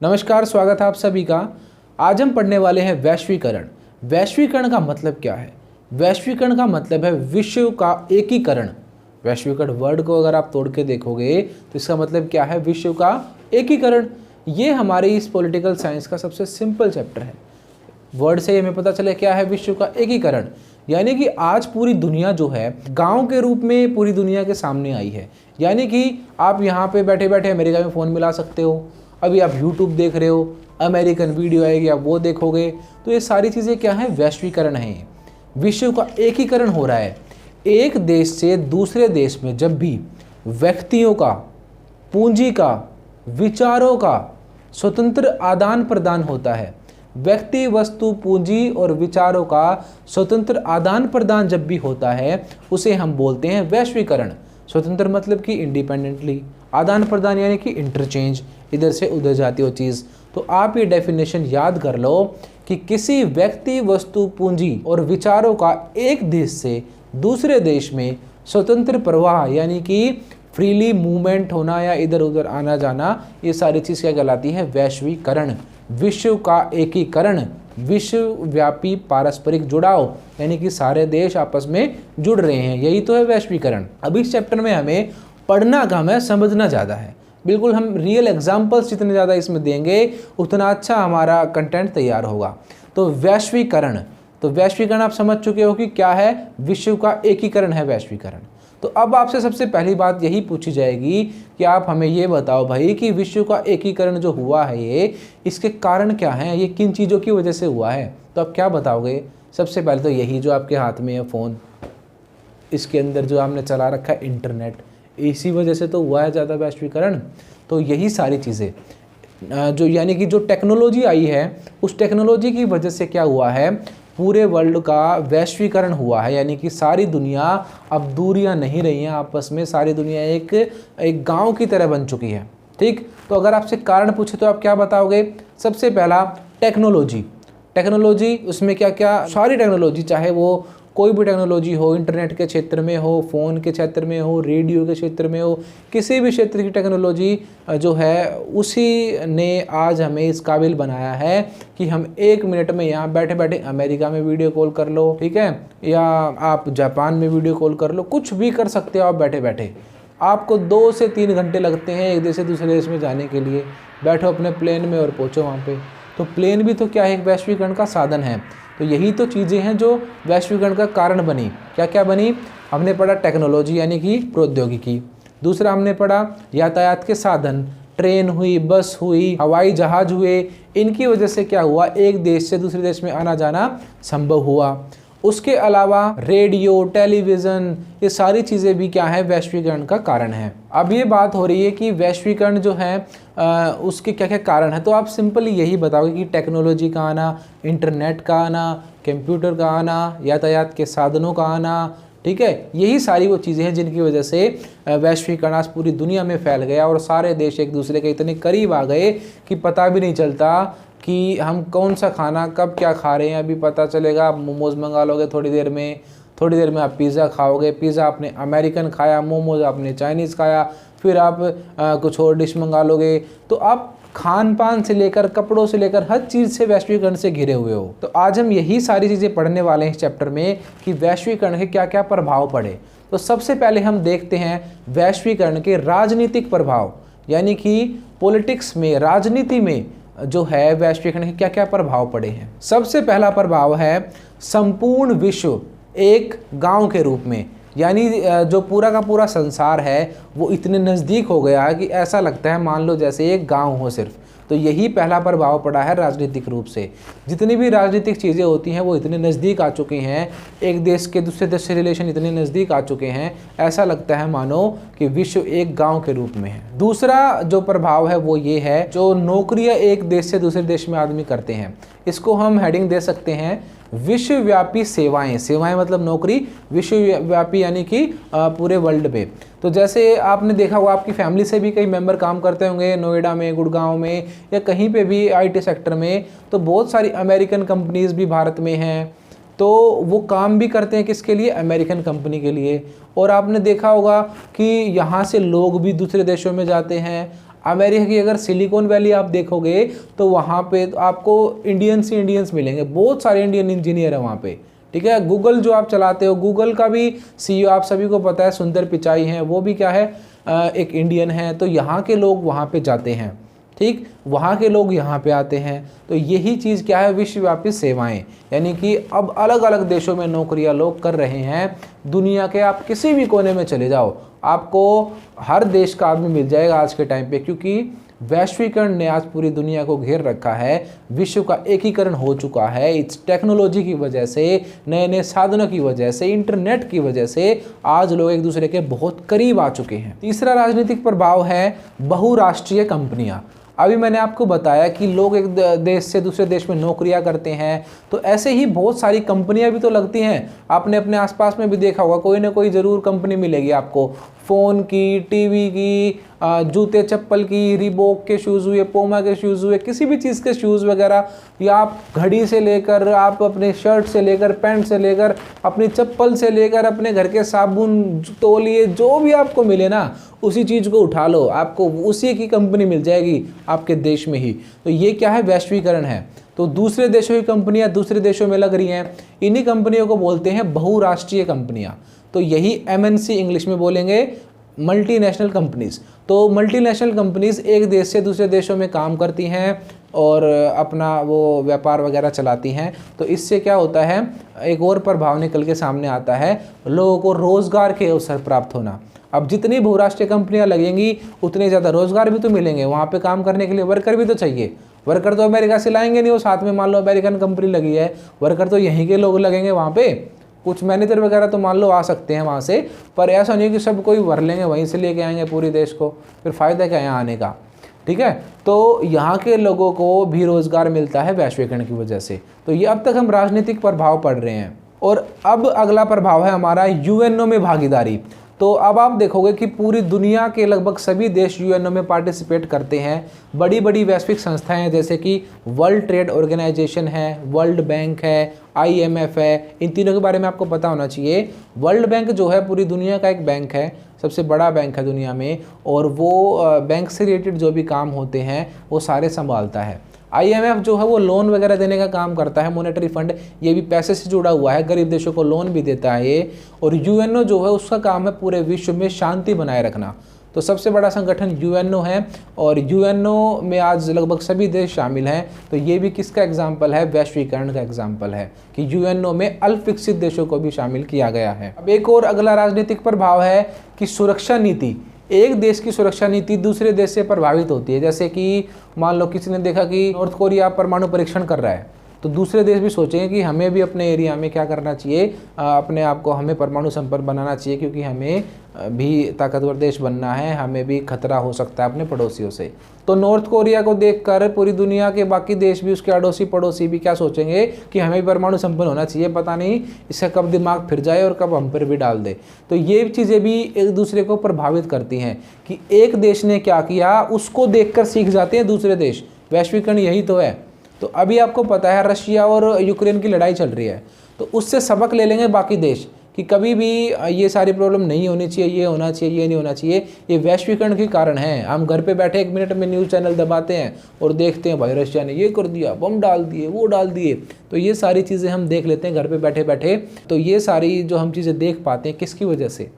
नमस्कार, स्वागत है आप सभी का। आज हम पढ़ने वाले हैं वैश्वीकरण। वैश्वीकरण का मतलब क्या है? वैश्वीकरण का मतलब है विश्व का एकीकरण। वैश्वीकरण वर्ड को अगर आप तोड़ के देखोगे तो इसका मतलब क्या है? विश्व का एकीकरण। ये हमारे इस पॉलिटिकल साइंस का सबसे सिंपल चैप्टर है। वर्ड से हमें पता चले क्या है? विश्व का एकीकरण। यानी कि आज पूरी दुनिया जो है गांव के रूप में पूरी दुनिया के सामने आई है। यानी कि आप यहाँ पे बैठे बैठे अमेरिका में फ़ोन मिला सकते हो। अभी आप यूट्यूब देख रहे हो, अमेरिकन वीडियो आएगी, आप वो देखोगे। तो ये सारी चीज़ें क्या है? वैश्वीकरण है। विश्व का एकीकरण हो रहा है। एक देश से दूसरे देश में जब भी व्यक्तियों का, पूंजी का, विचारों का स्वतंत्र आदान प्रदान होता है, व्यक्ति, वस्तु, पूंजी और विचारों का स्वतंत्र आदान प्रदान जब भी होता है, उसे हम बोलते हैं वैश्वीकरण। स्वतंत्र मतलब कि इंडिपेंडेंटली, आदान प्रदान यानी कि इंटरचेंज, इधर से उधर जाती हो चीज़। तो आप ये डेफिनेशन याद कर लो कि किसी व्यक्ति, वस्तु, पूंजी और विचारों का एक देश से दूसरे देश में स्वतंत्र प्रवाह यानी कि फ्रीली मूवमेंट होना या इधर उधर आना जाना, ये सारी चीज़ क्या कहलाती है? वैश्वीकरण। विश्व का एकीकरण, विश्वव्यापी पारस्परिक जुड़ाव, यानी कि सारे देश आपस में जुड़ रहे हैं, यही तो है वैश्वीकरण। अब इस चैप्टर में हमें पढ़ना कम है, समझना ज़्यादा है। बिल्कुल हम रियल एग्जाम्पल्स जितने ज़्यादा इसमें देंगे उतना अच्छा हमारा कंटेंट तैयार होगा। तो वैश्वीकरण, तो वैश्वीकरण आप समझ चुके हो कि क्या है? विश्व का एकीकरण है वैश्वीकरण। तो अब आपसे सबसे पहली बात यही पूछी जाएगी कि आप हमें ये बताओ भाई कि विश्व का एकीकरण जो हुआ है ये, इसके कारण क्या हैं? ये किन चीज़ों की वजह से हुआ है? तो आप क्या बताओगे? सबसे पहले तो यही जो आपके हाथ में है फ़ोन, इसके अंदर जो आपने चला रखा है इंटरनेट, इसी वजह से तो हुआ है ज़्यादा वैश्वीकरण। तो यही सारी चीज़ें जो यानी कि जो टेक्नोलॉजी आई है, उस टेक्नोलॉजी की वजह से क्या हुआ है? पूरे वर्ल्ड का वैश्वीकरण हुआ है। यानी कि सारी दुनिया अब दूरियां नहीं रही हैं आपस में, सारी दुनिया एक गांव की तरह बन चुकी है। ठीक, तो अगर आपसे कारण पूछे तो आप क्या बताओगे? सबसे पहला टेक्नोलॉजी। टेक्नोलॉजी उसमें क्या क्या? सारी टेक्नोलॉजी, चाहे वो कोई भी टेक्नोलॉजी हो, इंटरनेट के क्षेत्र में हो, फ़ोन के क्षेत्र में हो, रेडियो के क्षेत्र में हो, किसी भी क्षेत्र की टेक्नोलॉजी जो है उसी ने आज हमें इस काबिल बनाया है कि हम 1 मिनट में यहाँ बैठे बैठे अमेरिका में वीडियो कॉल कर लो, ठीक है, या आप जापान में वीडियो कॉल कर लो, कुछ भी कर सकते हो आप बैठे बैठे। आपको 2 से 3 घंटे लगते हैं एक देश से दूसरे देश में जाने के लिए। बैठो अपने प्लेन में और पहुँचो वहाँ पे। तो प्लेन भी तो क्या है? एक वैश्वीकरण का साधन है। तो यही तो चीज़ें हैं जो वैश्वीकरण का कारण बनी। क्या क्या बनी? हमने पढ़ा टेक्नोलॉजी यानी कि प्रौद्योगिकी। दूसरा हमने पढ़ा यातायात के साधन, ट्रेन हुई, बस हुई, हवाई जहाज़ हुए। इनकी वजह से क्या हुआ? एक देश से दूसरे देश में आना जाना संभव हुआ। उसके अलावा रेडियो, टेलीविज़न, ये सारी चीज़ें भी क्या है? वैश्वीकरण का कारण है। अब ये बात हो रही है कि वैश्वीकरण जो है उसके क्या क्या कारण है। तो आप सिंपली यही बताओगे कि टेक्नोलॉजी का आना, इंटरनेट का आना, कंप्यूटर का आना, यातायात के साधनों का आना, ठीक है, यही सारी वो चीज़ें हैं जिनकी वजह से वैश्वीकरण आज पूरी दुनिया में फैल गया और सारे देश एक दूसरे के इतने करीब आ गए कि पता भी नहीं चलता कि हम कौन सा खाना कब क्या खा रहे हैं। अभी पता चलेगा, आप मोमोज़ मंगा लोगे थोड़ी देर में आप पिज़्ज़ा खाओगे, पिज़्ज़ा आपने अमेरिकन खाया, मोमोज़ आपने चाइनीज़ खाया, फिर आप कुछ और डिश मंगा लोगे। तो आप खान पान से लेकर, कपड़ों से लेकर, हर चीज़ से वैश्वीकरण से घिरे हुए हो। तो आज हम यही सारी चीज़ें पढ़ने वाले हैं इस चैप्टर में कि वैश्वीकरण के क्या क्या प्रभाव पड़े। तो सबसे पहले हम देखते हैं वैश्वीकरण के राजनीतिक प्रभाव, यानी कि पॉलिटिक्स में, राजनीति में जो है वैश्वीकरण के क्या क्या प्रभाव पड़े हैं। सबसे पहला प्रभाव है संपूर्ण विश्व एक गांव के रूप में, यानी जो पूरा का पूरा संसार है वो इतने नज़दीक हो गया कि ऐसा लगता है मान लो जैसे एक गांव हो सिर्फ। तो यही पहला प्रभाव पड़ा है राजनीतिक रूप से। जितनी भी राजनीतिक चीज़ें होती हैं वो इतने नज़दीक आ चुकी हैं, एक देश के दूसरे देश से रिलेशन इतने नज़दीक आ चुके हैं, ऐसा लगता है मानो कि विश्व एक गांव के रूप में है। दूसरा जो प्रभाव है वो ये है, जो नौकरियां एक देश से दूसरे देश में आदमी करते हैं, इसको हम हेडिंग दे सकते हैं विश्वव्यापी सेवाएं। सेवाएं मतलब नौकरी, विश्वव्यापी यानी कि पूरे वर्ल्ड पे। तो जैसे आपने देखा होगा आपकी फैमिली से भी कई मेंबर काम करते होंगे नोएडा में, गुड़गांव में या कहीं पे भी आईटी सेक्टर में। तो बहुत सारी अमेरिकन कंपनीज भी भारत में हैं, तो वो काम भी करते हैं किसके लिए? अमेरिकन कंपनी के लिए। और आपने देखा होगा कि यहाँ से लोग भी दूसरे देशों में जाते हैं, अमेरिका की अगर सिलिकॉन वैली आप देखोगे तो वहाँ पे तो आपको इंडियंस ही इंडियंस मिलेंगे, बहुत सारे इंडियन इंजीनियर है वहाँ पे। ठीक है, गूगल जो आप चलाते हो, गूगल का भी सीईओ आप सभी को पता है सुंदर पिचाई हैं, वो भी क्या है एक इंडियन है। तो यहाँ के लोग वहाँ पे जाते हैं, ठीक, वहाँ के लोग यहाँ पे आते हैं। तो यही चीज़ क्या है, विश्वव्यापी सेवाएं, यानी कि अब अलग अलग देशों में नौकरियाँ लोग कर रहे हैं। दुनिया के आप किसी भी कोने में चले जाओ, आपको हर देश का आदमी मिल जाएगा आज के टाइम पे, क्योंकि वैश्वीकरण ने आज पूरी दुनिया को घेर रखा है। विश्व का एकीकरण हो चुका है इस टेक्नोलॉजी की वजह से, नए नए साधनों की वजह से, इंटरनेट की वजह से आज लोग एक दूसरे के बहुत करीब आ चुके हैं। तीसरा राजनीतिक प्रभाव है बहुराष्ट्रीय कंपनियां। अभी मैंने आपको बताया कि लोग एक देश से दूसरे देश में नौकरियां करते हैं, तो ऐसे ही बहुत सारी कंपनियां भी तो लगती हैं। आपने अपने आसपास में भी देखा होगा, कोई ना कोई ज़रूर कंपनी मिलेगी आपको, फ़ोन की, टीवी की, जूते चप्पल की, रिबॉक के शूज़ हुए, पोमा के शूज़ हुए, किसी भी चीज़ के शूज़ वगैरह, या आप घड़ी से लेकर, आप अपने शर्ट से लेकर, पैंट से लेकर, अपनी चप्पल से लेकर, अपने घर के साबुन, तौलिए, जो भी आपको मिले ना, उसी चीज़ को उठा लो, आपको उसी की कंपनी मिल जाएगी आपके देश में ही। तो ये क्या है, वैश्वीकरण है। तो दूसरे देशों की कंपनियां दूसरे देशों में लग रही हैं, इन्हीं कंपनियों को बोलते हैं बहुराष्ट्रीय कंपनियां। तो यही एमएनसी इंग्लिश में बोलेंगे, मल्टीनेशनल कंपनीज। तो मल्टीनेशनल कंपनीज एक देश से दूसरे देशों में काम करती हैं और अपना वो व्यापार वगैरह चलाती हैं। तो इससे क्या होता है, एक और प्रभाव निकल के सामने आता है, लोगों को रोज़गार के अवसर प्राप्त होना। अब जितनी बहुराष्ट्रीय कंपनियां लगेंगी उतने ज़्यादा रोज़गार भी तो मिलेंगे, वहाँ पे काम करने के लिए वर्कर भी तो चाहिए। वर्कर तो अमेरिका से लाएंगे नहीं, वो साथ में मान लो अमेरिकन कंपनी लगी है, वर्कर तो यहीं के लोग लगेंगे वहाँ पे। कुछ मैनेजर वगैरह तो मान लो आ सकते हैं वहाँ से, पर ऐसा नहीं कि सब कोई भर लेंगे वहीं से लेके आएंगे पूरे देश को, फिर फ़ायदा क्या है यहाँ आने का। ठीक है, तो यहाँ के लोगों को भी रोज़गार मिलता है वैश्वीकरण की वजह से। तो ये अब तक हम राजनीतिक प्रभाव पढ़ रहे हैं, और अब अगला प्रभाव है हमारा यूएनओ में भागीदारी। तो अब आप देखोगे कि पूरी दुनिया के लगभग सभी देश यूएनओ में पार्टिसिपेट करते हैं। बड़ी बड़ी वैश्विक संस्थाएं जैसे कि वर्ल्ड ट्रेड ऑर्गेनाइजेशन है, वर्ल्ड बैंक है, आईएमएफ है, इन तीनों के बारे में आपको पता होना चाहिए। वर्ल्ड बैंक जो है पूरी दुनिया का एक बैंक है, सबसे बड़ा बैंक है दुनिया में, और वो बैंक से रिलेटेड जो भी काम होते हैं वो सारे संभालता है। आईएमएफ जो है वो लोन वगैरह देने का काम करता है, मॉनेटरी फंड, ये भी पैसे से जुड़ा हुआ है, गरीब देशों को लोन भी देता है ये। और यूएनओ जो है उसका काम है पूरे विश्व में शांति बनाए रखना। तो सबसे बड़ा संगठन यूएनओ है, और यूएनओ में आज लगभग सभी देश शामिल हैं। तो ये भी किसका एग्जाम्पल है, वैश्वीकरण का एग्जाम्पल है कि यूएनओ में अल्प विकसित देशों को भी शामिल किया गया है। अब एक और अगला राजनीतिक प्रभाव है कि सुरक्षा नीति, एक देश की सुरक्षा नीति दूसरे देश से प्रभावित होती है। जैसे कि मान लो किसी ने देखा कि नॉर्थ कोरिया परमाणु परीक्षण कर रहा है, तो दूसरे देश भी सोचेंगे कि हमें भी अपने एरिया में क्या करना चाहिए, अपने आप को हमें परमाणु संपर्क बनाना चाहिए, क्योंकि हमें भी ताकतवर देश बनना है, हमें भी खतरा हो सकता है अपने पड़ोसियों से। तो नॉर्थ कोरिया को देखकर पूरी दुनिया के बाकी देश भी, उसके अड़ोसी पड़ोसी भी क्या सोचेंगे कि हमें भी परमाणु संपन्न होना चाहिए, पता नहीं इसका कब दिमाग फिर जाए और कब हम पर भी डाल दे। तो ये चीज़ें भी एक दूसरे को प्रभावित करती हैं कि एक देश ने क्या किया उसको देखकर सीख जाते हैं दूसरे देश। वैश्वीकरण यही तो है। तो अभी आपको पता है रशिया और यूक्रेन की लड़ाई चल रही है, तो उससे सबक ले लेंगे बाकी देश कि कभी भी ये सारी प्रॉब्लम नहीं होनी चाहिए, ये होना चाहिए, ये नहीं होना चाहिए। ये वैश्वीकरण के कारण है। हम घर पे बैठे 1 मिनट में न्यूज़ चैनल दबाते हैं और देखते हैं भाई रशिया ने ये कर दिया, बम डाल दिए, वो डाल दिए। तो ये सारी चीज़ें हम देख लेते हैं घर पे बैठे बैठे। तो ये सारी जो हम चीज़ें देख पाते हैं किसकी वजह से,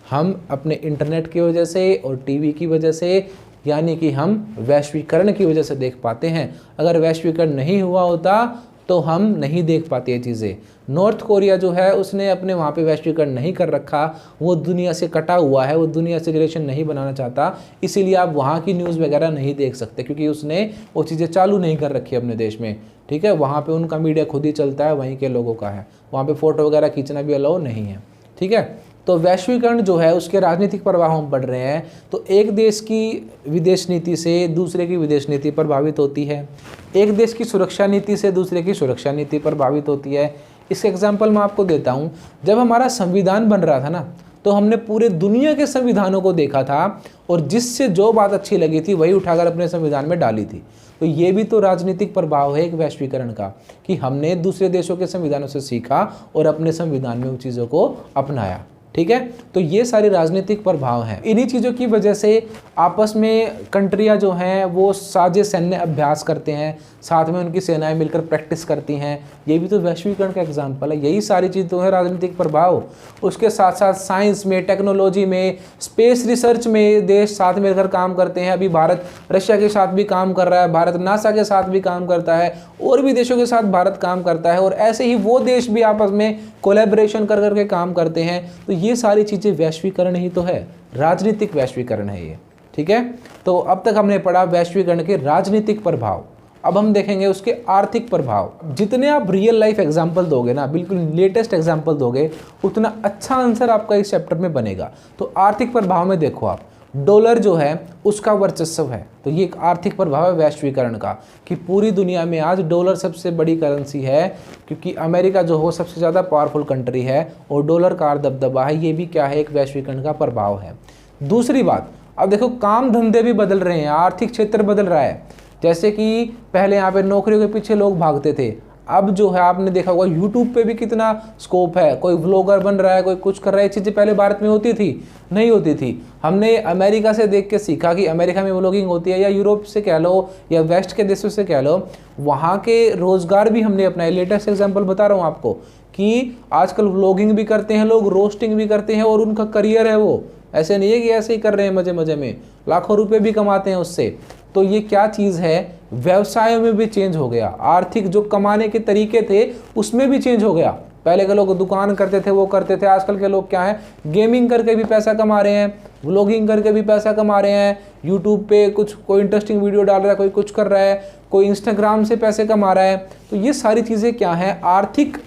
हम अपने इंटरनेट की वजह से और टीवी की वजह से, यानी कि हम वैश्वीकरण की वजह से देख पाते हैं। अगर वैश्वीकरण नहीं हुआ होता तो हम नहीं देख पाते ये चीज़ें। नॉर्थ कोरिया जो है उसने अपने वहाँ पे वैश्वीकरण नहीं कर रखा, वो दुनिया से कटा हुआ है, वो दुनिया से रिलेशन नहीं बनाना चाहता, इसीलिए आप वहाँ की न्यूज़ वगैरह नहीं देख सकते, क्योंकि उसने वो चीज़ें चालू नहीं कर रखी अपने देश में। ठीक है, वहाँ पे उनका मीडिया खुद ही चलता है, वहीं के लोगों का है, वहाँ पे फ़ोटो वगैरह खींचना भी अलाउ नहीं है। ठीक है, तो वैश्वीकरण जो है उसके राजनीतिक प्रभाव हम पढ़ रहे हैं। तो एक देश की विदेश नीति से दूसरे की विदेश नीति प्रभावित होती है, एक देश की सुरक्षा नीति से दूसरे की सुरक्षा नीति प्रभावित होती है। इसका एग्जाम्पल मैं आपको देता हूँ। जब हमारा संविधान बन रहा था ना, तो हमने पूरे दुनिया के संविधानों को देखा था, और जिससे जो बात अच्छी लगी थी वही उठाकर अपने संविधान में डाली थी। तो ये भी तो राजनीतिक प्रभाव है एक वैश्वीकरण का, कि हमने दूसरे देशों के संविधानों से सीखा और अपने संविधान में उन चीज़ों को अपनाया। ठीक है। तो ये सारी राजनीतिक प्रभाव हैं। इन्हीं चीज़ों की वजह से आपस में कंट्रियां जो हैं वो साझे सैन्य अभ्यास करते हैं, साथ में उनकी सेनाएं मिलकर प्रैक्टिस करती हैं। ये भी तो वैश्वीकरण का एग्जाम्पल है। यही सारी चीज़ तो है राजनीतिक प्रभाव। उसके साथ साथ साइंस में, टेक्नोलॉजी में, स्पेस रिसर्च में देश साथ मिलकर काम करते हैं। अभी भारत रशिया के साथ भी काम कर रहा है, भारत नासा के साथ भी काम करता है, और भी देशों के साथ भारत काम करता है, और ऐसे ही वो देश भी आपस में कोलैबोरेशन कर करके काम करते हैं। तो ये सारी चीज़ें वैश्वीकरण ही तो है, राजनीतिक वैश्वीकरण है ये, ठीक है। तो अब तक हमने पढ़ा वैश्वीकरण के राजनीतिक प्रभाव। अब हम देखेंगे उसके आर्थिक प्रभाव। जितने आप रियल लाइफ एग्जाम्पल दोगे ना, बिल्कुल लेटेस्ट एग्जाम्पल दोगे, उतना अच्छा आंसर आपका इस चैप्टर में बनेगा। तो आर्थिक प्रभाव में देखो आप, डॉलर जो है उसका वर्चस्व है। तो ये एक आर्थिक प्रभाव है वैश्वीकरण का, कि पूरी दुनिया में आज डॉलर सबसे बड़ी करेंसी है, क्योंकि अमेरिका जो हो सबसे ज़्यादा पावरफुल कंट्री है और डॉलर का दबदबा है। ये भी क्या है, एक वैश्वीकरण का प्रभाव है। दूसरी बात, अब देखो काम धंधे भी बदल रहे हैं, आर्थिक क्षेत्र बदल रहा है। जैसे कि पहले यहाँ पे नौकरियों के पीछे लोग भागते थे, अब जो है आपने देखा होगा यूट्यूब पे भी कितना स्कोप है, कोई व्लॉगर बन रहा है, कोई कुछ कर रहा है। ये चीज़ें पहले भारत में होती थी? नहीं होती थी। हमने अमेरिका से देख के सीखा कि अमेरिका में व्लॉगिंग होती है, या यूरोप से कह लो या वेस्ट के देशों से कह लो, वहाँ के रोज़गार भी हमने अपनाए। लेटेस्ट एग्जाम्पल बता रहा हूँ आपको कि आजकल व्लॉगिंग भी करते हैं लोग, रोस्टिंग भी करते हैं, और उनका करियर है वो। ऐसे नहीं है कि ऐसे ही कर रहे हैं मजे मजे में, लाखों रुपए भी कमाते हैं उससे। तो ये क्या चीज़ है, व्यवसायों में भी चेंज हो गया, आर्थिक जो कमाने के तरीके थे उसमें भी चेंज हो गया। पहले के लोग दुकान करते थे, वो करते थे, आजकल के लोग क्या है, गेमिंग करके भी पैसा कमा रहे हैं, व्लॉगिंग करके भी पैसा कमा रहे हैं, यूट्यूब पे कुछ कोई इंटरेस्टिंग वीडियो डाल रहा है, कोई कुछ कर रहा है, कोई इंस्टाग्राम से पैसे कमा रहा है। तो ये सारी चीज़ें क्या हैं, आर्थिक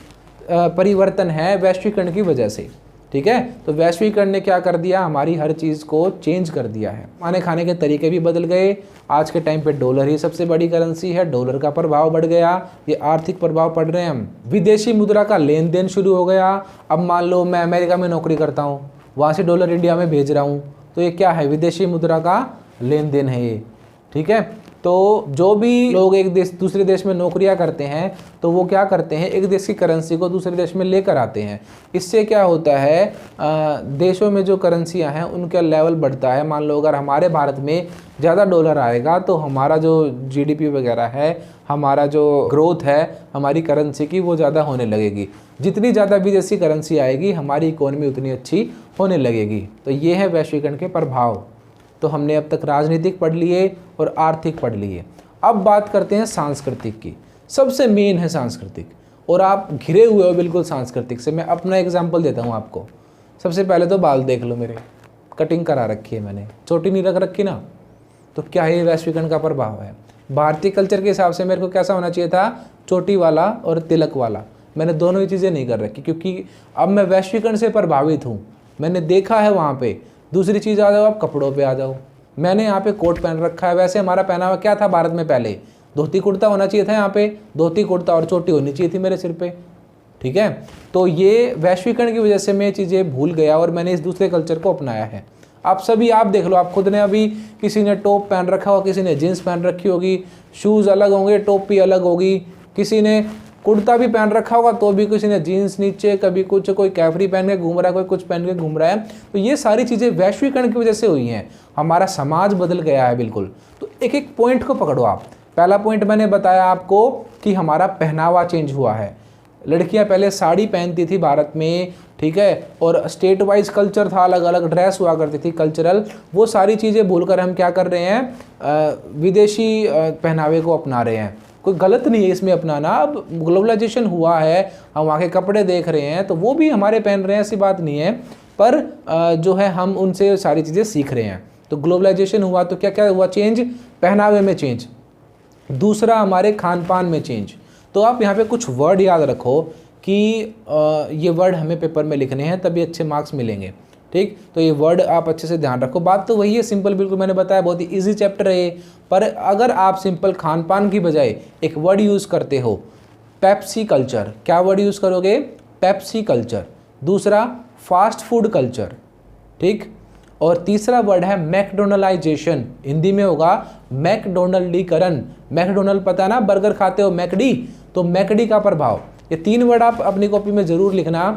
परिवर्तन है वैश्वीकरण की वजह से, ठीक है। तो वैश्वीकरण ने क्या कर दिया, हमारी हर चीज़ को चेंज कर दिया है। खाने खाने के तरीके भी बदल गए। आज के टाइम पे डॉलर ही सबसे बड़ी करेंसी है, डॉलर का प्रभाव बढ़ गया, ये आर्थिक प्रभाव पड़ रहे हैं हम। विदेशी मुद्रा का लेन देन शुरू हो गया। अब मान लो मैं अमेरिका में नौकरी करता हूँ, वहाँ से डॉलर इंडिया में भेज रहा हूँ, तो ये क्या है, विदेशी मुद्रा का लेन देन है ये, ठीक है। तो जो भी लोग एक देश दूसरे देश में नौकरियां करते हैं, तो वो क्या करते हैं, एक देश की करेंसी को दूसरे देश में लेकर आते हैं। इससे क्या होता है, देशों में जो करेंसियां हैं उनका लेवल बढ़ता है। मान लो अगर हमारे भारत में ज़्यादा डॉलर आएगा तो हमारा जो जीडीपी वगैरह है, हमारा जो ग्रोथ है हमारी करेंसी की, वो ज़्यादा होने लगेगी। जितनी ज़्यादा विदेशी करेंसी आएगी हमारी इकोनॉमी उतनी अच्छी होने लगेगी। तो ये है वैश्वीकरण के प्रभाव। तो हमने अब तक राजनीतिक पढ़ लिए और आर्थिक पढ़ लिए। अब बात करते हैं सांस्कृतिक की। सबसे मेन है सांस्कृतिक, और आप घिरे हुए हो बिल्कुल सांस्कृतिक से। मैं अपना एग्जांपल देता हूँ आपको। सबसे पहले तो बाल देख लो, मेरे कटिंग करा रखी है मैंने, चोटी नहीं रख रखी ना। तो क्या है, वैश्वीकरण का प्रभाव है। भारतीय कल्चर के हिसाब से मेरे को कैसा होना चाहिए था, चोटी वाला और तिलक वाला। मैंने दोनों ही चीज़ें नहीं कर रखी, क्योंकि अब मैं वैश्वीकरण से प्रभावित हूँ। मैंने देखा है वहाँ पे। दूसरी चीज़ आ जाओ, आप कपड़ों पे आ जाओ। मैंने यहाँ पे कोट पहन रखा है। वैसे हमारा पहनावा क्या था भारत में, पहले धोती कुर्ता होना चाहिए था। यहाँ पे धोती कुर्ता और चोटी होनी चाहिए थी मेरे सिर पे, ठीक है। तो ये वैश्वीकरण की वजह से मैं चीज़ें भूल गया और मैंने इस दूसरे कल्चर को अपनाया है। आप सभी आप देख लो, आप खुद ने अभी किसी ने टॉप पहन रखा होगा, किसी ने जीन्स पहन रखी होगी, शूज़ अलग होंगे, टोपी अलग होगी, किसी ने कुर्ता भी पहन रखा होगा तो भी किसी ने जीन्स नीचे, कभी कुछ, कोई कैफरी पहन के घूम रहा है, कोई कुछ पहन के घूम रहा है। तो ये सारी चीज़ें वैश्वीकरण की वजह से हुई हैं। हमारा समाज बदल गया है बिल्कुल। तो एक एक पॉइंट को पकड़ो आप। पहला पॉइंट मैंने बताया आपको कि हमारा पहनावा चेंज हुआ है। लड़कियां पहले साड़ी पहनती थी भारत में, ठीक है, और स्टेट वाइज कल्चर था, अलग अलग ड्रेस हुआ करती थी कल्चरल। वो सारी चीज़ें भूलकर हम क्या कर रहे हैं, विदेशी पहनावे को अपना रहे हैं। कोई गलत नहीं है इसमें अपनाना। अब ग्लोबलाइजेशन हुआ है, हम वहाँ के कपड़े देख रहे हैं तो वो भी हमारे पहन रहे हैं, ऐसी बात नहीं है। पर जो है हम उनसे सारी चीज़ें सीख रहे हैं। तो ग्लोबलाइजेशन हुआ तो क्या क्या हुआ, चेंज, पहनावे में चेंज। दूसरा हमारे खान पान में चेंज। तो आप यहाँ पे कुछ वर्ड याद रखो कि ये वर्ड हमें पेपर में लिखने हैं, तभी अच्छे मार्क्स मिलेंगे, ठीक। तो ये वर्ड आप अच्छे से ध्यान रखो। बात तो वही है, सिंपल, बिल्कुल मैंने बताया, बहुत ही इजी चैप्टर है ये। पर अगर आप सिंपल खान पान की बजाय एक वर्ड यूज़ करते हो, पेप्सी कल्चर, क्या वर्ड यूज़ करोगे, पेप्सी कल्चर। दूसरा फास्ट फूड कल्चर, ठीक। और तीसरा वर्ड है मैकडोनलाइजेशन, हिंदी में होगा मैकडोनल्डीकरण। मैकडोनल्ड पता ना, बर्गर खाते हो, मैकडी, तो मैकडी का प्रभाव। ये तीन वर्ड आप अपनी कॉपी में ज़रूर लिखना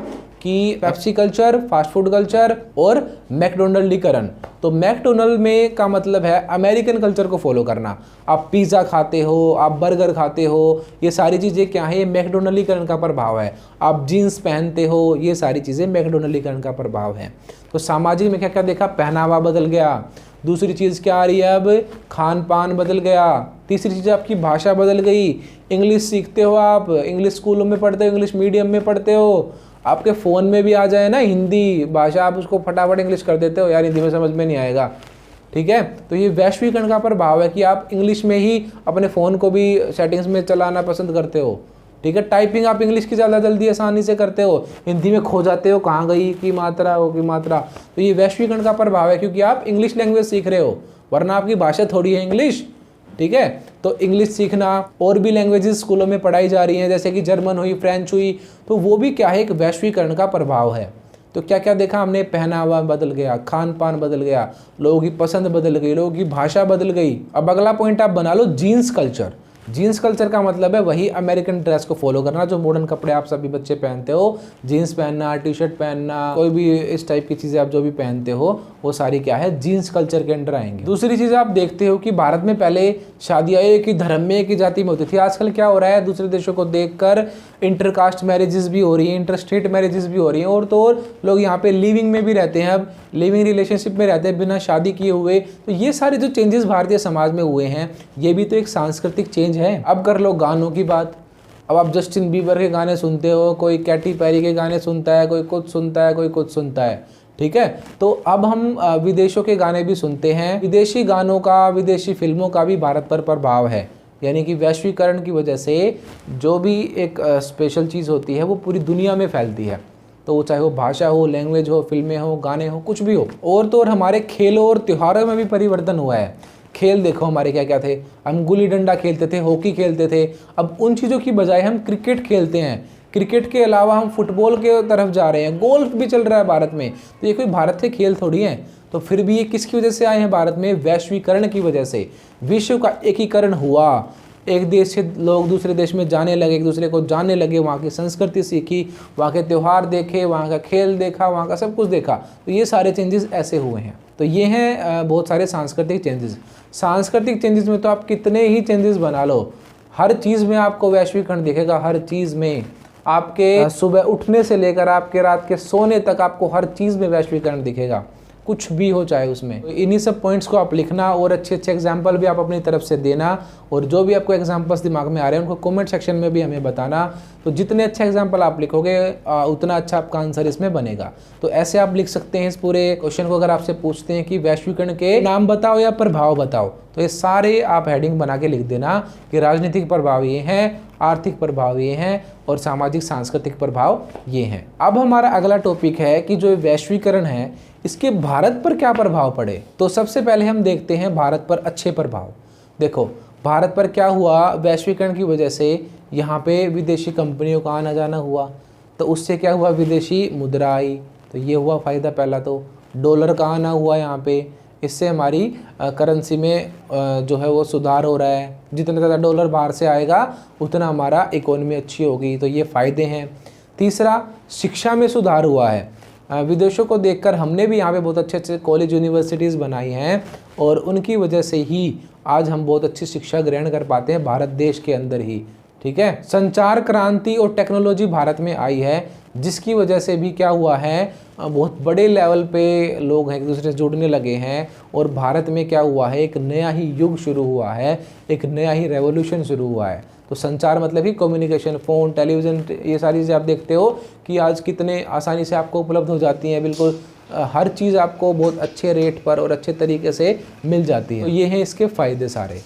कि Pepsi culture, fast food culture और मैकडोनल्डीकरण। तो मैकडोनल्ड में का मतलब है अमेरिकन कल्चर को फॉलो करना। आप पिज़्ज़ा खाते हो, आप बर्गर खाते हो, ये सारी चीज़ें क्या है, ये मैकडोनल्डीकरण का प्रभाव है। आप जीन्स पहनते हो, ये सारी चीज़ें मैकडोनल्डीकरण का प्रभाव है। तो सामाजिक में क्या क्या देखा, पहनावा बदल गया। दूसरी चीज़ क्या आ रही है, अब खान पान बदल गया। तीसरी चीज़ आपकी भाषा बदल गई। इंग्लिश सीखते हो, आप इंग्लिश स्कूलों में पढ़ते हो, इंग्लिश मीडियम में पढ़ते हो, आपके फ़ोन में भी आ जाए ना हिंदी भाषा, आप उसको फटाफट इंग्लिश कर देते हो, यार हिंदी में समझ में नहीं आएगा। ठीक है, तो ये वैश्वीकरण का प्रभाव है कि आप इंग्लिश में ही अपने फ़ोन को भी सेटिंग्स में चलाना पसंद करते हो। ठीक है, टाइपिंग आप इंग्लिश की ज़्यादा जल्दी आसानी से करते हो, हिंदी में खो जाते हो, कहाँ गई की मात्रा हो की मात्रा। तो ये वैश्वीकरण का प्रभाव है क्योंकि आप इंग्लिश लैंग्वेज सीख रहे हो, वरना आपकी भाषा थोड़ी है इंग्लिश। ठीक है, तो इंग्लिश सीखना, और भी लैंग्वेजेस स्कूलों में पढ़ाई जा रही हैं जैसे कि जर्मन हुई, फ्रेंच हुई, तो वो भी क्या है, एक वैश्वीकरण का प्रभाव है। तो क्या क्या देखा हमने, पहनावा बदल गया, खान पान बदल गया, लोगों की पसंद बदल गई, लोगों की भाषा बदल गई। अब अगला पॉइंट आप बना लो, जीन्स कल्चर। जीन्स कल्चर का मतलब है वही अमेरिकन ड्रेस को फॉलो करना, जो मॉडर्न कपड़े आप सभी बच्चे पहनते हो, जीन्स पहनना, टी शर्ट पहनना, कोई भी इस टाइप की चीज़ें आप जो भी पहनते हो वो सारी क्या है, जीन्स कल्चर के अंडर आएंगी। दूसरी चीज़ आप देखते हो कि भारत में पहले शादियाँ एक ही धर्म में, एक ही जाति में होती थी। आजकल क्या हो रहा है, दूसरे देशों को देखकर इंटरकास्ट मैरिजेस भी हो रही हैं, इंटर स्टेट मैरिजेस भी हो रही हैं, और तो और लोग यहाँ पे लिविंग में भी रहते हैं, अब लिविंग रिलेशनशिप में रहते हैं बिना शादी किए हुए। तो ये सारे जो चेंजेस भारतीय समाज में हुए हैं, ये भी तो एक सांस्कृतिक चेंज है। अब कर लो गानों की बात। अब आप जस्टिन बीबर के गाने सुनते हो, कोई कैटी पेरी के गाने सुनता है, कोई कुछ सुनता है, कोई कुछ सुनता है। ठीक है, तो अब हम विदेशों के गाने भी सुनते हैं। विदेशी गानों का, विदेशी फिल्मों का भी भारत पर प्रभाव है। यानी कि वैश्वीकरण की वजह से जो भी एक स्पेशल चीज़ होती है वो पूरी दुनिया में फैलती है। तो चाहे वो भाषा हो, लैंग्वेज हो, फिल्में हो, गाने हो, कुछ भी हो। और तो और हमारे खेलों और त्योहारों में भी परिवर्तन हुआ है। खेल देखो हमारे क्या क्या थे, हम गुल्ली डंडा खेलते थे, हॉकी खेलते थे। अब उन चीज़ों की बजाय हम क्रिकेट खेलते हैं। क्रिकेट के अलावा हम फुटबॉल के तरफ जा रहे हैं, गोल्फ भी चल रहा है भारत में। तो ये कोई भारत के खेल थोड़ी हैं। तो फिर भी ये किसकी वजह से आए हैं भारत में, वैश्वीकरण की वजह से। विश्व का एकीकरण हुआ, एक देश से लोग दूसरे देश में जाने लगे, एक दूसरे को जानने लगे, वहाँ की संस्कृति सीखी, वहाँ के त्यौहार देखे, वहाँ का खेल देखा, वहाँ का सब कुछ देखा। तो ये सारे चेंजेस ऐसे हुए हैं। तो ये हैं बहुत सारे सांस्कृतिक चेंजेस। सांस्कृतिक चेंजेस में तो आप कितने ही चेंजेस बना लो, हर चीज़ में आपको वैश्वीकरण दिखेगा। हर चीज़ में, आपके सुबह उठने से लेकर आपके रात के सोने तक आपको हर चीज़ में वैश्वीकरण दिखेगा, कुछ भी हो चाहे उसमें। तो इन्हीं सब पॉइंट्स को आप लिखना और अच्छे अच्छे एग्जाम्पल भी आप अपनी तरफ से देना, और जो भी आपको एग्जाम्पल्स दिमाग में आ रहे हैं उनको कमेंट सेक्शन में भी हमें बताना। तो जितने अच्छे एग्जाम्पल आप लिखोगे उतना अच्छा आपका आंसर इसमें बनेगा। तो ऐसे आप लिख सकते हैं इस पूरे क्वेश्चन को। अगर आपसे पूछते हैं कि वैश्वीकरण के नाम बताओ या प्रभाव बताओ, तो ये सारे आप हेडिंग बना के लिख देना कि राजनीतिक प्रभाव ये हैं, आर्थिक प्रभाव ये हैं, और सामाजिक सांस्कृतिक प्रभाव ये हैं। अब हमारा अगला टॉपिक है कि जो वैश्वीकरण है इसके भारत पर क्या प्रभाव पड़े। तो सबसे पहले हम देखते हैं भारत पर अच्छे प्रभाव। देखो भारत पर क्या हुआ, वैश्वीकरण की वजह से यहाँ पे विदेशी कंपनियों का आना जाना हुआ, तो उससे क्या हुआ, विदेशी मुद्रा आई, तो ये हुआ फ़ायदा पहला। तो डॉलर का आना हुआ यहाँ पे, इससे हमारी करेंसी में जो है वो सुधार हो रहा है। जितना ज़्यादा डॉलर बाहर से आएगा उतना हमारा इकोनॉमी अच्छी होगी, तो ये फ़ायदे हैं। तीसरा, शिक्षा में सुधार हुआ है। विदेशों को देखकर हमने भी यहाँ पे बहुत अच्छे अच्छे कॉलेज यूनिवर्सिटीज़ बनाई हैं, और उनकी वजह से ही आज हम बहुत अच्छी शिक्षा ग्रहण कर पाते हैं भारत देश के अंदर ही। ठीक है, संचार क्रांति और टेक्नोलॉजी भारत में आई है, जिसकी वजह से भी क्या हुआ है, बहुत बड़े लेवल पे लोग हैं एक दूसरे से जुड़ने लगे हैं, और भारत में क्या हुआ है, एक नया ही युग शुरू हुआ है, एक नया ही रेवोल्यूशन शुरू हुआ है। तो संचार मतलब ही कम्युनिकेशन, फ़ोन, टेलीविज़न, ये सारी चीज़ें आप देखते हो कि आज कितने आसानी से आपको उपलब्ध हो जाती हैं। बिल्कुल हर चीज़ आपको बहुत अच्छे रेट पर और अच्छे तरीके से मिल जाती है। तो ये हैं इसके फ़ायदे सारे।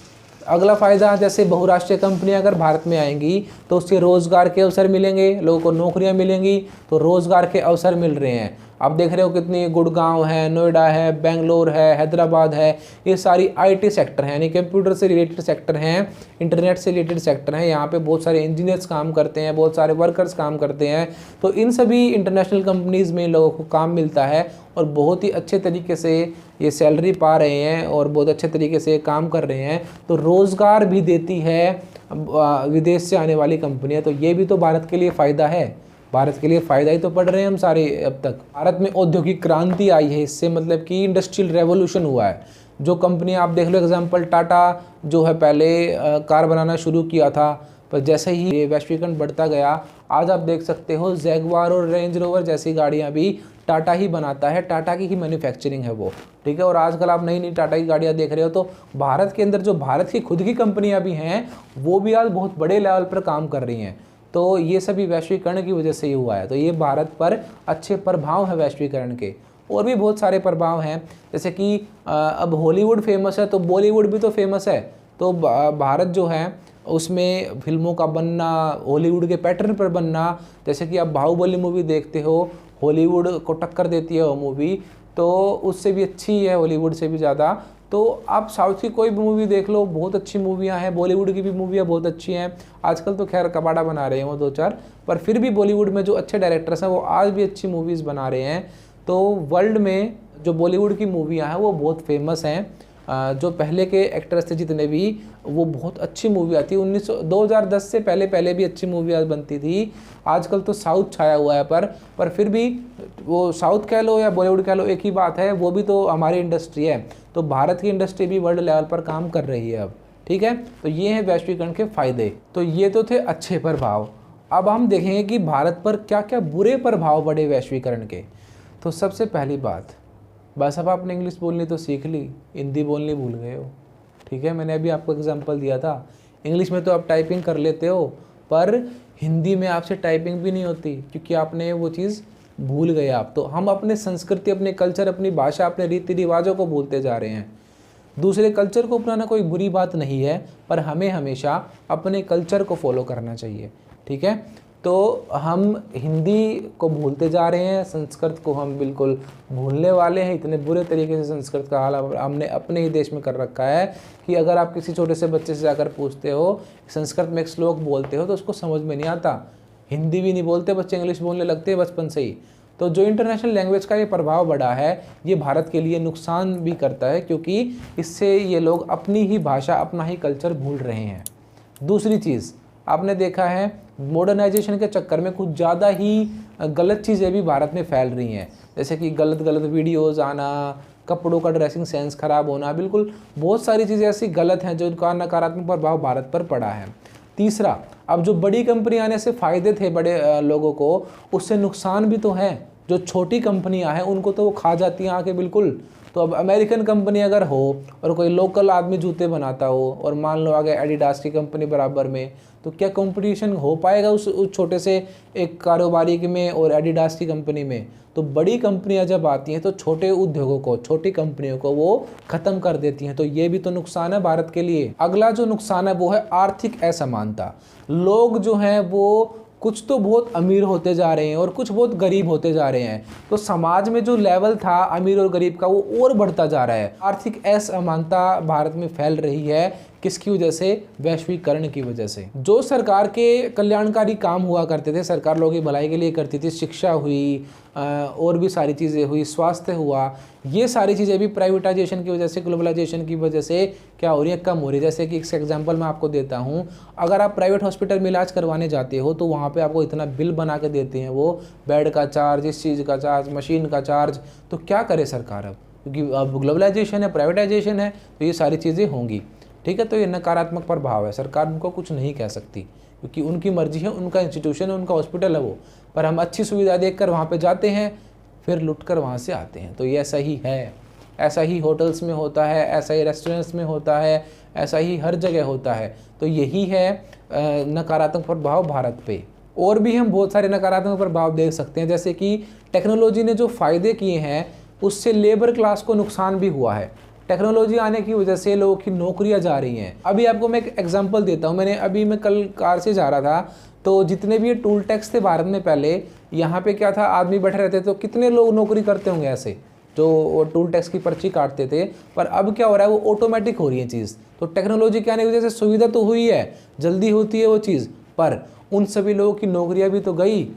अगला फ़ायदा, जैसे बहुराष्ट्रीय कंपनियां अगर भारत में आएंगी तो उससे रोज़गार के अवसर मिलेंगे, लोगों को नौकरियां मिलेंगी, तो रोज़गार के अवसर मिल रहे हैं। आप देख रहे हो कितनी गुड़गांव है, नोएडा है, बेंगलोर है, हैदराबाद है, ये सारी आईटी सेक्टर हैं, यानी कंप्यूटर से रिलेटेड सेक्टर हैं, इंटरनेट से रिलेटेड सेक्टर हैं। यहाँ पे बहुत सारे इंजीनियर्स काम करते हैं, बहुत सारे वर्कर्स काम करते हैं। तो इन सभी इंटरनेशनल कंपनीज़ में लोगों को काम मिलता है, और बहुत ही अच्छे तरीके से ये सैलरी पा रहे हैं, और बहुत अच्छे तरीके से काम कर रहे हैं। तो रोज़गार भी देती है विदेश से आने वाली कंपनियाँ, तो ये भी तो भारत के लिए फ़ायदा है। भारत के लिए फ़ायदा ही तो पड़ रहे हैं हम सारे। अब तक भारत में औद्योगिक क्रांति आई है, इससे मतलब कि इंडस्ट्रियल रेवोल्यूशन हुआ है। जो कंपनी आप देख लो, एग्जांपल टाटा जो है पहले कार बनाना शुरू किया था, पर जैसे ही ये वैश्वीकरण बढ़ता गया, आज आप देख सकते हो जैगवार और रेंज रोवर जैसी गाड़ियाँ भी टाटा ही बनाता है, टाटा की ही मैन्युफैक्चरिंग है वो, ठीक है। और आजकल आप नई नई टाटा की गाड़ियाँ देख रहे हो। तो भारत के अंदर जो भारत की खुद की कंपनियाँ भी हैं वो भी आज बहुत बड़े लेवल पर काम कर रही हैं। तो ये सभी वैश्वीकरण की वजह से ही हुआ है। तो ये भारत पर अच्छे प्रभाव है वैश्वीकरण के। और भी बहुत सारे प्रभाव हैं, जैसे कि अब हॉलीवुड फेमस है तो बॉलीवुड भी तो फेमस है। तो भारत जो है उसमें फिल्मों का बनना, हॉलीवुड के पैटर्न पर बनना, जैसे कि आप बाहुबली मूवी देखते हो, हॉलीवुड को टक्कर देती है वो मूवी, तो उससे भी अच्छी है हॉलीवुड से भी ज़्यादा। तो आप साउथ की कोई भी मूवी देख लो, बहुत अच्छी मूवियाँ हैं। बॉलीवुड की भी मूवियाँ बहुत अच्छी हैं। आजकल तो खैर कबाड़ा बना रहे हैं वो 2-4, पर फिर भी बॉलीवुड में जो अच्छे डायरेक्टर्स हैं वो आज भी अच्छी मूवीज़ बना रहे हैं। तो वर्ल्ड में जो बॉलीवुड की मूवियाँ हैं वो बहुत फेमस हैं। जो पहले के एक्टर्स थे जितने भी, वो बहुत अच्छी मूवी आती है। 2010 से पहले भी अच्छी मूवी बनती थी। आजकल तो साउथ छाया हुआ है, पर फिर भी वो साउथ कह लो या बॉलीवुड कह लो एक ही बात है, वो भी तो हमारी इंडस्ट्री है। तो भारत की इंडस्ट्री भी वर्ल्ड लेवल पर काम कर रही है अब, ठीक है। तो ये हैं वैश्वीकरण के फ़ायदे। तो ये तो थे अच्छे प्रभाव। अब हम देखेंगे कि भारत पर क्या क्या बुरे प्रभाव पड़े वैश्वीकरण के। तो सबसे पहली बात, बस अब आपने इंग्लिश बोलनी तो सीख ली, हिंदी बोलनी भूल गए हो, ठीक है। मैंने अभी आपको एग्जांपल दिया था, इंग्लिश में तो आप टाइपिंग कर लेते हो, पर हिंदी में आपसे टाइपिंग भी नहीं होती, क्योंकि आपने वो चीज़ भूल गए आप। तो हम अपने संस्कृति, अपने कल्चर, अपनी भाषा, अपने रीति रिवाजों को भूलते जा रहे हैं। दूसरे कल्चर को अपनाना कोई बुरी बात नहीं है, पर हमें हमेशा अपने कल्चर को फॉलो करना चाहिए, ठीक है। तो हम हिंदी को भूलते जा रहे हैं, संस्कृत को हम बिल्कुल भूलने वाले हैं। इतने बुरे तरीके से संस्कृत का हाल हमने अपने ही देश में कर रखा है कि अगर आप किसी छोटे से बच्चे से जाकर पूछते हो, संस्कृत में एक श्लोक बोलते हो, तो उसको समझ में नहीं आता। हिंदी भी नहीं बोलते बच्चे, इंग्लिश बोलने लगते हैं बचपन से ही। तो जो इंटरनेशनल लैंग्वेज का ये प्रभाव बढ़ा है, ये भारत के लिए नुकसान भी करता है, क्योंकि इससे ये लोग अपनी ही भाषा, अपना ही कल्चर भूल रहे हैं। दूसरी चीज़ आपने देखा है, मॉडर्नाइजेशन के चक्कर में कुछ ज़्यादा ही गलत चीज़ें भी भारत में फैल रही हैं, जैसे कि गलत वीडियोज़ आना, कपड़ों का ड्रेसिंग सेंस ख़राब होना, बिल्कुल बहुत सारी चीज़ें ऐसी गलत हैं जिनका नकारात्मक प्रभाव भारत पर पड़ा है। तीसरा, अब जो बड़ी कंपनी आने से फ़ायदे थे बड़े लोगों को, उससे नुकसान भी तो है। जो छोटी कंपनियां हैं उनको तो वो खा जाती हैं आके बिल्कुल। तो अब अमेरिकन कंपनी अगर हो और कोई लोकल आदमी जूते बनाता हो, और मान लो आगे एडिडास की कंपनी बराबर में, तो क्या कंपटीशन हो पाएगा उस छोटे से एक कारोबारी में और एडिडास की कंपनी में? तो बड़ी कंपनियां जब आती हैं तो छोटे उद्योगों को, छोटी कंपनियों को वो ख़त्म कर देती हैं। तो ये भी तो नुकसान है भारत के लिए। अगला जो नुकसान है वो है आर्थिक असमानता। लोग जो हैं वो कुछ तो बहुत अमीर होते जा रहे हैं और कुछ बहुत गरीब होते जा रहे हैं। तो समाज में जो लेवल था अमीर और गरीब का, वो और बढ़ता जा रहा है। आर्थिक असमानता भारत में फैल रही है, किसकी वजह से? वैश्वीकरण की वजह से। जो सरकार के कल्याणकारी काम हुआ करते थे, सरकार लोगों की भलाई के लिए करती थी, शिक्षा हुई, और भी सारी चीज़ें हुई, स्वास्थ्य हुआ, ये सारी चीज़ें भी प्राइवेटाइजेशन की वजह से, ग्लोबलाइजेशन की वजह से क्या हो रही है? कम हो रही है। जैसे कि एक एग्जांपल मैं आपको देता हूँ, अगर आप प्राइवेट हॉस्पिटल में इलाज करवाने जाते हो तो वहाँ पे आपको इतना बिल बना के देते हैं वो, बेड का चार्ज, इस चीज़ का चार्ज, मशीन का चार्ज। तो क्या करे सरकार अब? क्योंकि अब ग्लोबलाइजेशन है, प्राइवेटाइजेशन है, तो ये सारी चीज़ें होंगी, ठीक है। तो ये नकारात्मक प्रभाव है, सरकार उनको कुछ नहीं कह सकती, क्योंकि उनकी मर्जी है, उनका इंस्टीट्यूशन है, उनका हॉस्पिटल है वो। पर हम अच्छी सुविधा देखकर वहाँ पे जाते हैं, फिर लुट कर वहाँ से आते हैं। तो ये ऐसा ही है, ऐसा ही होटल्स में होता है, ऐसा ही रेस्टोरेंट्स में होता है, ऐसा ही हर जगह होता है। तो यही है नकारात्मक प्रभाव भारत पे। और भी हम बहुत सारे नकारात्मक प्रभाव देख सकते हैं, जैसे कि टेक्नोलॉजी ने जो फ़ायदे किए हैं उससे लेबर क्लास को नुकसान भी हुआ है। टेक्नोलॉजी आने की वजह से लोगों की नौकरियां जा रही हैं। अभी आपको मैं एक एग्जांपल देता हूं। मैं कल कार से जा रहा था, तो जितने भी ये टूल टैक्स थे भारत में पहले, यहाँ पे क्या था, आदमी बैठे रहते, तो कितने लोग नौकरी करते होंगे ऐसे, जो टूल टैक्स की पर्ची काटते थे। पर अब क्या हो रहा है, वो ऑटोमेटिक हो रही है चीज़। तो टेक्नोलॉजी के आने की वजह से सुविधा तो हुई है, जल्दी होती है वो चीज़, पर उन सभी लोगों की नौकरियाँ भी तो गई।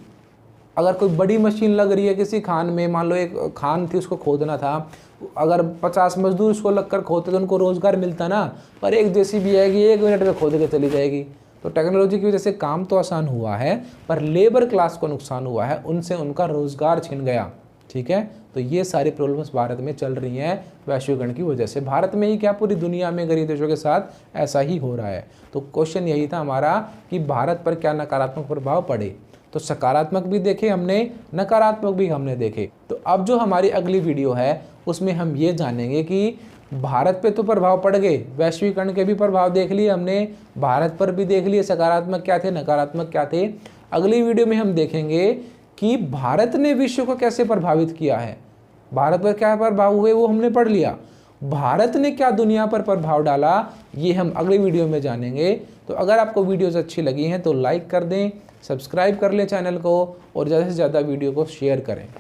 अगर कोई बड़ी मशीन लग रही है किसी खान में, मान लो एक खान थी, उसको खोदना था, अगर 50 मजदूर उसको लगकर खोदते तो उनको रोज़गार मिलता ना। पर एक जेसीबी आएगी, 1 मिनट में खोद के चली जाएगी। तो टेक्नोलॉजी की वजह से काम तो आसान हुआ है, पर लेबर क्लास को नुकसान हुआ है, उनसे उनका रोजगार छिन गया। ठीक है, तो ये सारी प्रॉब्लम्स भारत में चल रही हैं वैश्वीकरण की वजह से। भारत में ही क्या, पूरी दुनिया में गरीब देशों के साथ ऐसा ही हो रहा है। तो क्वेश्चन यही था हमारा कि भारत पर क्या नकारात्मक प्रभाव पड़े। तो सकारात्मक भी देखे हमने, नकारात्मक भी हमने देखे। तो अब जो हमारी अगली वीडियो है उसमें हम ये जानेंगे कि भारत पे तो प्रभाव पड़ गए, वैश्वीकरण के भी प्रभाव देख लिए हमने, भारत पर भी देख लिए सकारात्मक क्या थे, नकारात्मक क्या थे। अगली वीडियो में हम देखेंगे कि भारत ने विश्व को कैसे प्रभावित किया है, भारत पर क्या प्रभाव हुए वो हमने पढ़ लिया, भारत ने क्या दुनिया पर प्रभाव डाला ये हम अगली वीडियो में जानेंगे। तो अगर आपको वीडियोस अच्छी लगी हैं तो लाइक कर दें, सब्सक्राइब कर लें चैनल को और ज़्यादा से ज़्यादा वीडियो को शेयर करें।